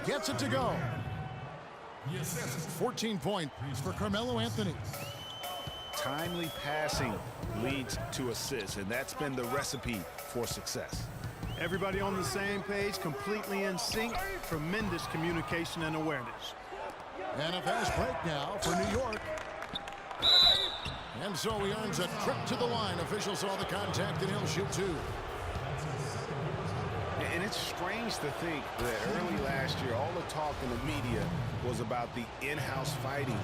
gets it to go. 14 points for Carmelo Anthony. Timely passing leads to assists, and that's been the recipe for success. Everybody on the same page, completely in sync. Tremendous communication and awareness. And a fast break now for New York. And so he earns a trip to the line. Officials saw the contact, and he'll shoot two. And it's strange to think that early last year, all the talk in the media was about the in-house fighting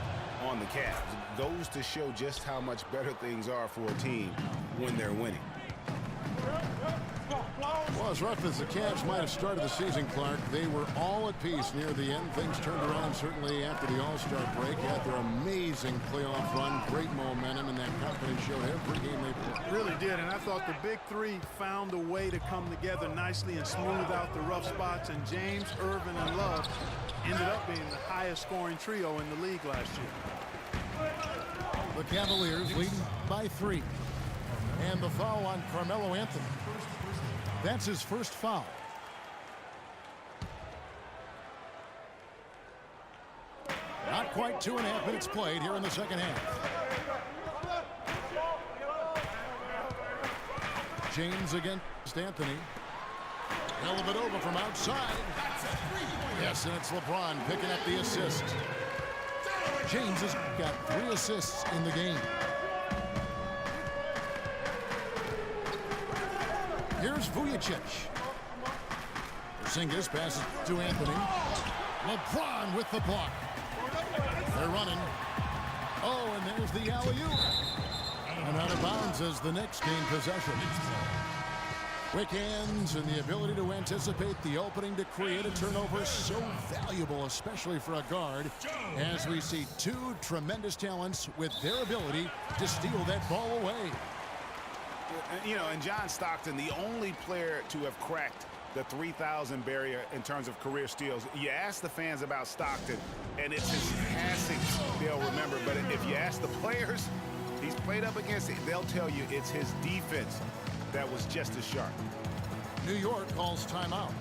on the Cavs. It goes to show just how much better things are for a team when they're winning. Well, as rough as the Cavs might have started the season, Clark, they were all at peace near the end. Things turned around certainly after the All-Star break. After an amazing playoff run, great momentum, and that confidence showed every game they played. Really did, and I thought the big three found a way to come together nicely and smooth out the rough spots, and James, Irvin, and Love ended up being the highest scoring trio in the league last year. The Cavaliers leading by 3. And the foul on Carmelo Anthony. That's his first foul. Not quite 2.5 minutes played here in the second half. James against Anthony. Dellavedova from outside. Yes, and it's LeBron picking up the assist. James has got 3 assists in the game. Here's Vujicic. Porzingis passes to Anthony. LeBron with the block. They're running. Oh, and there's the alley-oop. And out of bounds as the Knicks gain possession. Quick hands and the ability to anticipate the opening to create a turnover is so valuable, especially for a guard, as we see 2 tremendous talents with their ability to steal that ball away. You know, and John Stockton, the only player to have cracked the 3,000 barrier in terms of career steals. You ask the fans about Stockton, and it's his passing they'll remember. But if you ask the players he's played up against, they'll tell you it's his defense that was just as sharp. New York calls timeout.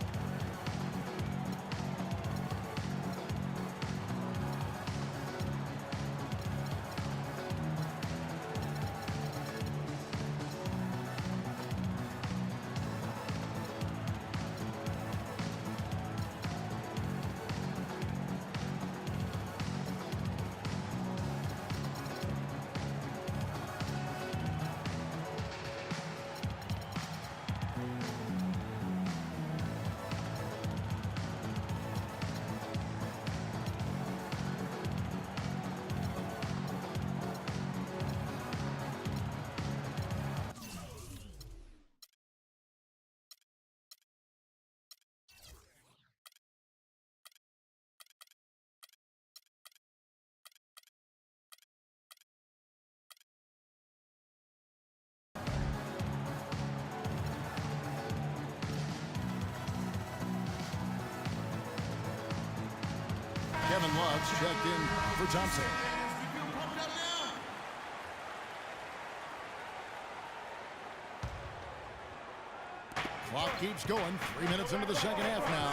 Kevin Love's checked in for Thompson. Clock keeps going. 3 minutes into the second half now.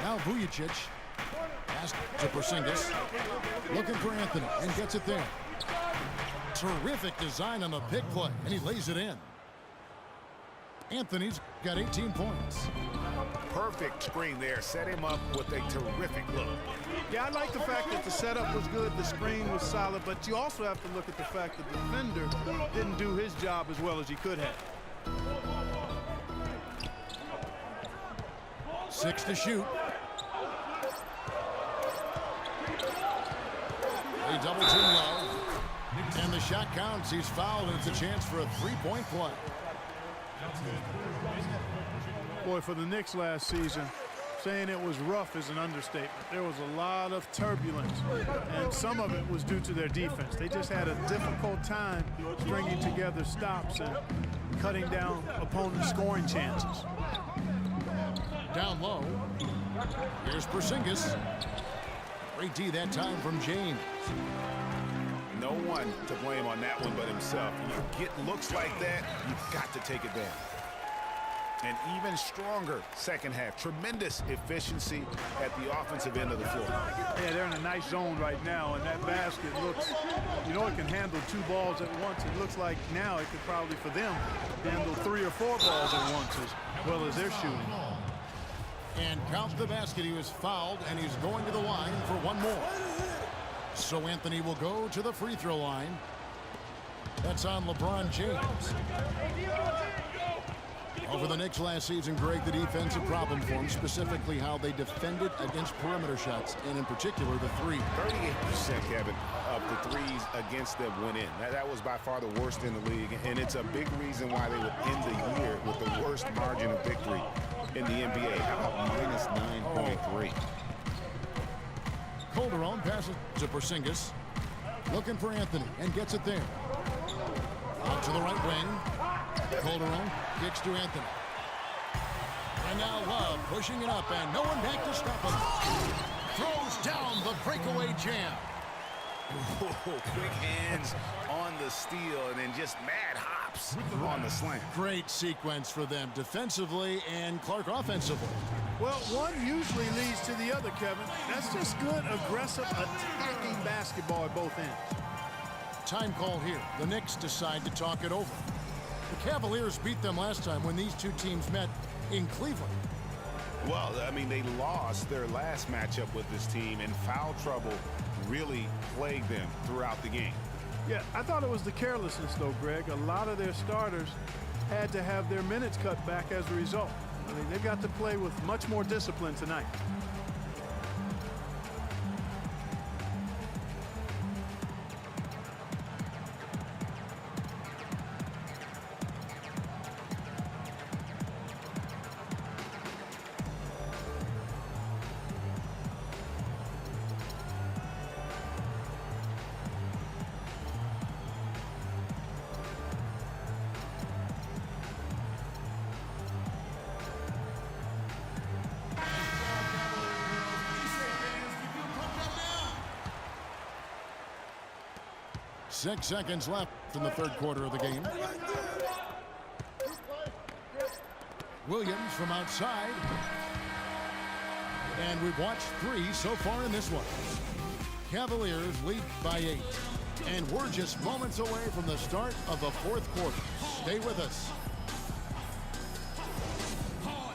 Now Vujicic. Pass to Porzingis. Looking for Anthony and gets it there. Terrific design on the pick play, and he lays it in. Anthony's got 18 points. Perfect screen there. Set him up with a terrific look. Yeah, I like the fact that the setup was good, the screen was solid, but you also have to look at the fact that the defender didn't do his job as well as he could have. 6 to shoot. They double team Love. And the shot counts. He's fouled, and it's a chance for a 3-point play. Boy, for the Knicks last season, saying it was rough is an understatement. There was a lot of turbulence, and some of it was due to their defense. They just had a difficult time stringing together stops and cutting down opponents' scoring chances. Down low. Here's Porzingis. Great D that time from James. No one to blame on that one but himself. You get looks like that, you've got to take it down. An even stronger second half. Tremendous efficiency at the offensive end of the floor. Yeah, they're in a nice zone right now, and that basket looks, you know, it can handle 2 balls at once. It looks like now it could probably, for them, handle 3 or 4 balls at once as well as they're shooting. And count the basket. He was fouled, and he's going to the line for one more. So Anthony will go to the free throw line. That's on LeBron James. Over the Knicks last season, Greg, the defensive problem for them, specifically how they defended against perimeter shots, and in particular the 3. 38%, Kevin, of the threes against them went in. That was by far the worst in the league, and it's a big reason why they would end the year with the worst margin of victory in the NBA. How about minus 9.3? Calderon passes to Porzingis, looking for Anthony, and gets it there. Out to the right wing. Calderon kicks to Anthony. And now Love pushing it up, and no one back to stop him. Throws down the breakaway jam. Quick hands on the steal, and then just mad hops on the slam. Great sequence for them defensively and Clark offensively. Well, one usually leads to the other, Kevin. That's just good, aggressive, attacking basketball at both ends. Time call here. The Knicks decide to talk it over. The Cavaliers beat them last time when these two teams met in Cleveland. Well, I mean, they lost their last matchup with this team, and foul trouble really plagued them throughout the game. Yeah, I thought it was the carelessness, though, Greg. A lot of their starters had to have their minutes cut back as a result. I mean, they've got to play with much more discipline tonight. Six seconds left in the third quarter of the game. Williams from outside. And we've watched 3 so far in this one. Cavaliers lead by 8. And we're just moments away from the start of the fourth quarter. Stay with us.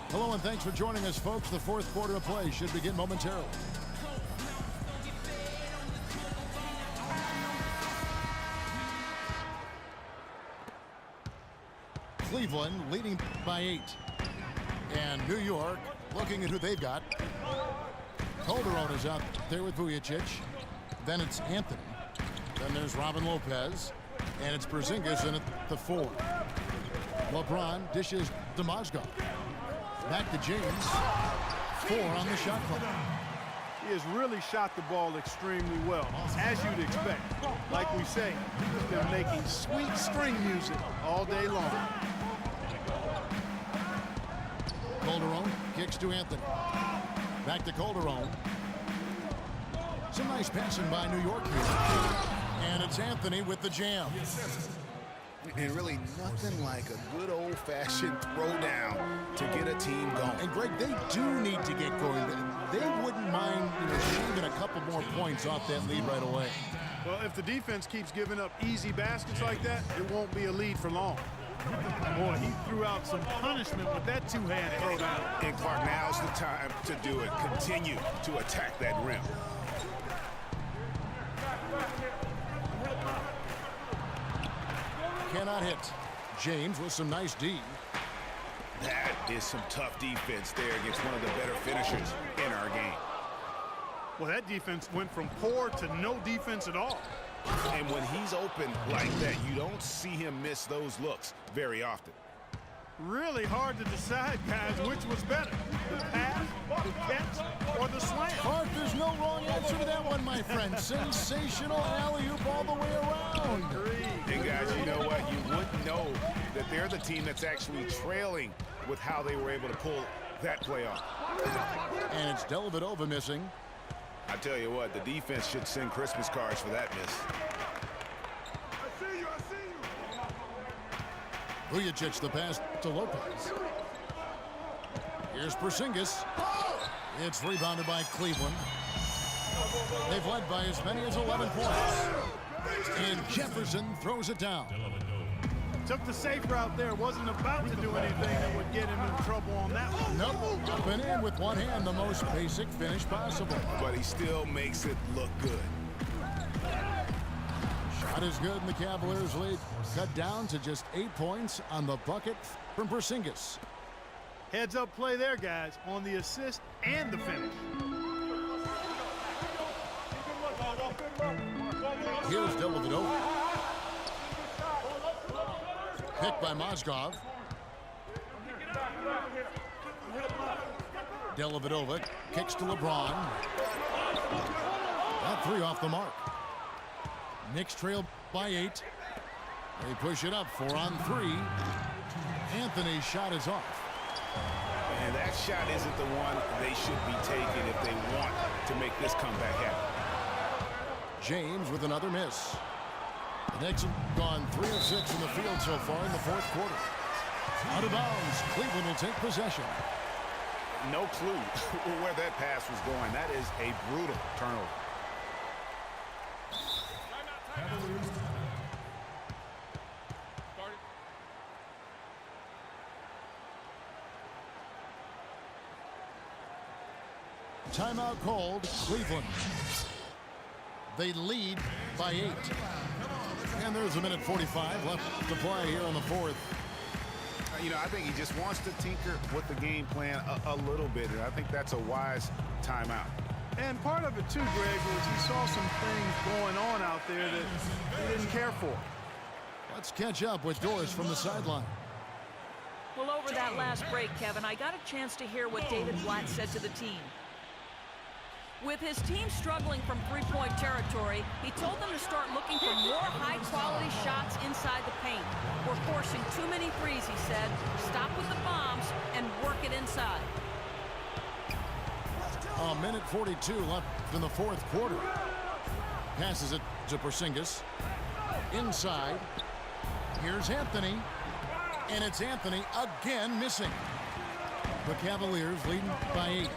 Hello and thanks for joining us, folks. The fourth quarter of play should begin momentarily. Cleveland leading by 8. And New York looking at who they've got. Calderon is out there with Vujacic. Then it's Anthony. Then there's Robin Lopez. And it's Porzingis in at the 4. LeBron dishes to Mozgov. Back to James. 4 on the shot clock. He has really shot the ball extremely well, as you'd expect. Like we say, he's been making sweet string music all day long. Calderon kicks to Anthony. Back to Calderon. Some nice passing by New York here. And it's Anthony with the jam. And really nothing like a good old-fashioned throwdown to get a team going. And Greg, they do need to get going. They wouldn't mind, shaving a couple more points off that lead right away. Well, if the defense keeps giving up easy baskets like that, it won't be a lead for long. Boy, he threw out some punishment with that two-hand throwdown. And Clark, now's the time to do it. Continue to attack that rim. Cannot hit. James with some nice D. That is some tough defense there against one of the better finishers in our game. Well, that defense went from poor to no defense at all. And when he's open like that, you don't see him miss those looks very often. Really hard to decide, guys, which was better, the pass, the catch, or the slam. Clark, there's no wrong answer to that one, my friend. Sensational alley-oop all the way around. And guys, you know what? You wouldn't know that they're the team that's actually trailing with how they were able to pull that play off. And it's Dellavedova missing. I tell you what, the defense should send Christmas cards for that miss. Vujacic the pass to Lopez. Here's Porzingis. It's rebounded by Cleveland. They've led by as many as 11 points. And Jefferson throws it down. Took the safe route there. Wasn't about to do anything that would get him in trouble on that one. Nope. Up and in with one hand, the most basic finish possible. But he still makes it look good. Shot is good, and the Cavaliers lead cut down to just 8 points on the bucket from Porzingis. Heads up play there, guys, on the assist and the finish. Here's Dellavedova. Picked by Mozgov. Dellavedova kicks to LeBron. That three off the mark. Knicks trail by 8. They push it up 4 on 3. Anthony's shot is off. And that shot isn't the one they should be taking if they want to make this comeback happen. James with another miss. The Knicks have gone 3 of 6 in the field so far in the fourth quarter. Out of bounds, Cleveland will take possession. No clue where that pass was going. That is a brutal turnover. Timeout called, Cleveland. They lead by 8. And there's a minute 45 left to play here in the fourth. You know, I think he just wants to tinker with the game plan a little bit, and I think that's a wise timeout. And part of it, too, Greg, was he saw some things going on out there that he didn't care for. Let's catch up with Doris from the sideline. Well, over that last break, Kevin, I got a chance to hear what David Blatt said to the team. With his team struggling from three-point territory, he told them to start looking for more high-quality shots inside the paint. We're forcing too many threes, he said. Stop with the bombs and work it inside. A minute 42 left in the fourth quarter. Passes it to Porzingis. Inside. Here's Anthony. And it's Anthony again missing. The Cavaliers leading by 8.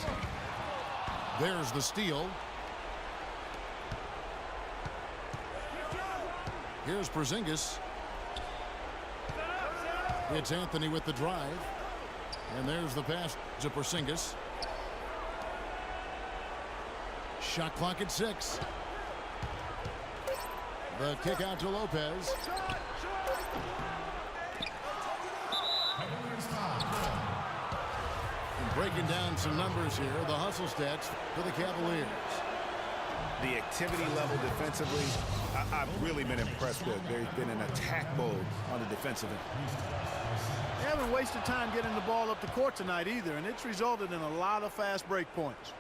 There's the steal. Here's Porzingis. It's Anthony with the drive. And there's the pass to Porzingis. Shot clock at 6. The kick out to Lopez. Breaking down some numbers here, the hustle stats for the Cavaliers. The activity level defensively, I've really been impressed with. They've been in attack mode on the defensive end. They haven't wasted time getting the ball up the court tonight either, and it's resulted in a lot of fast break points.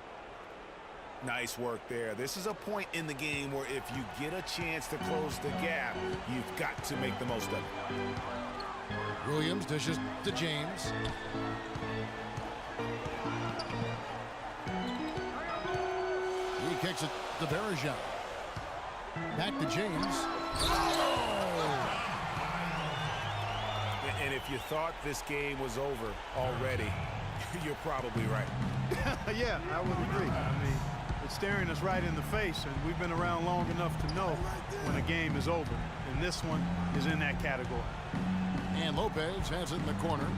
Nice work there. This is a point in the game where if you get a chance to close the gap, you've got to make the most of it. Williams dishes to James. He kicks it to Bergeron. Back to James. Oh! And if you thought this game was over already, you're probably right. Yeah, I would agree. I mean, it's staring us right in the face, and we've been around long enough to know when a game is over. And this one is in that category. And Lopez has it in the corner.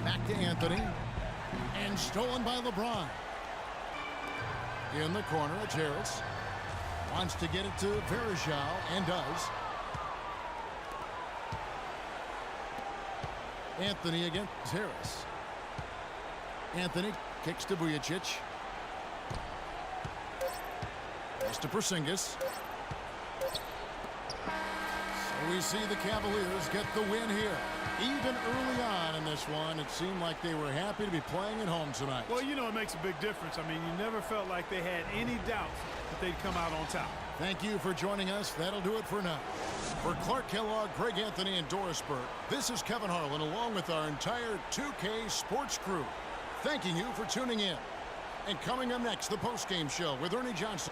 Back to Anthony. And stolen by LeBron. In the corner, it's Harris. Wants to get it to Bergeron, and does. Anthony against Harris. Anthony kicks to Vujacic. Pass to Porzingis. So we see the Cavaliers get the win here. Even early on in this one, it seemed like they were happy to be playing at home tonight. Well, you know, it makes a big difference. I mean, you never felt like they had any doubt that they'd come out on top. Thank you for joining us. That'll do it for now. For Clark Kellogg, Greg Anthony, and Doris Burke, this is Kevin Harlan along with our entire 2K Sports crew. Thanking you for tuning in. And coming up next, the postgame show with Ernie Johnson.